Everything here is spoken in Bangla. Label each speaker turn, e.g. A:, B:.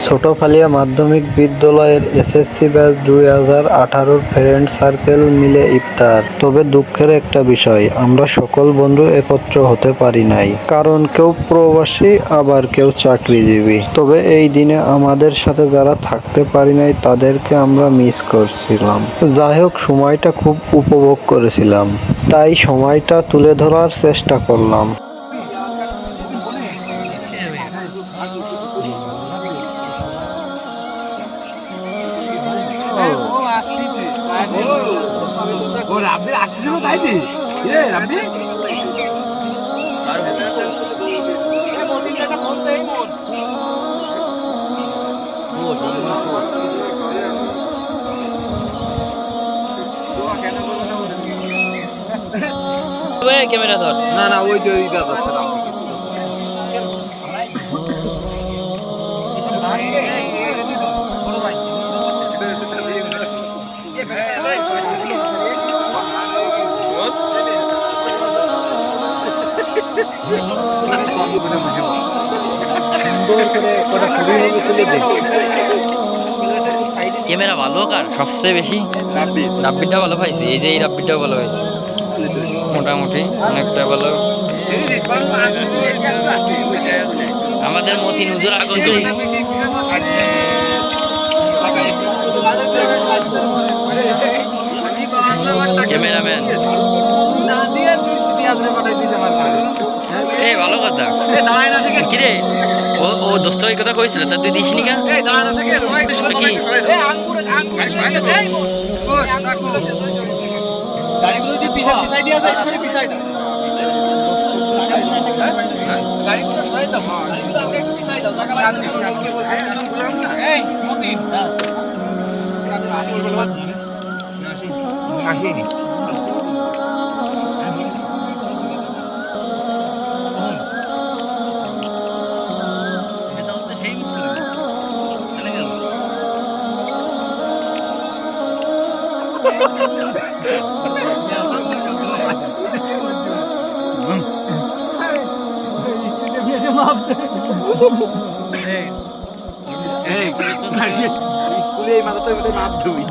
A: ছোটখালিয়া মাধ্যমিক বিদ্যালয়ের এসএসসি ব্যাচ 2018-র ফ্রেন্ড সার্কেল মিলে ইফতার। তবে দুঃখের একটা বিষয়, আমরা সকল বন্ধু একত্র হতে পারি নাই, কারণ কেউ প্রবাসী আবার কেউ চাকরিজীবী। তবে এই দিনে আমাদের সাথে যারা থাকতে পারি নাই তাদেরকে আমরা মিস করছিলাম। যাই হোক, সময়টা খুব উপভোগ করেছিলাম, তাই সময়টা তুলে ধরার চেষ্টা করলাম।
B: ক্যামেরা ধর
C: না না ওই যে ওইটা ধরছে না
B: ক্যামেরা ভালো কার সবচেয়ে বেশি রাব্বিটা ভালো পাইছি। এই যে এই রাব্বিটাও ভালো পাইছি, মোটামুটি অনেকটা ভালো। আমাদের মতি নজর আসছে ক্যামেরাম্যান। এই ভালো কথা কিরে, ও দোস্ত এই কথা কইছিল, তা তুই দিসনি কেন?
C: গাড়িগুলো যদি পিছাই দিয়া যায় তাহলে পিছাইটা গাড়িগুলো সরাই দাও, গাড়িগুলো আগে একটু পিছাই দাও, জায়গা লাগবে না। এই মতিন কাহিনী স্কুলে এই মাথাটা মাপ ধুই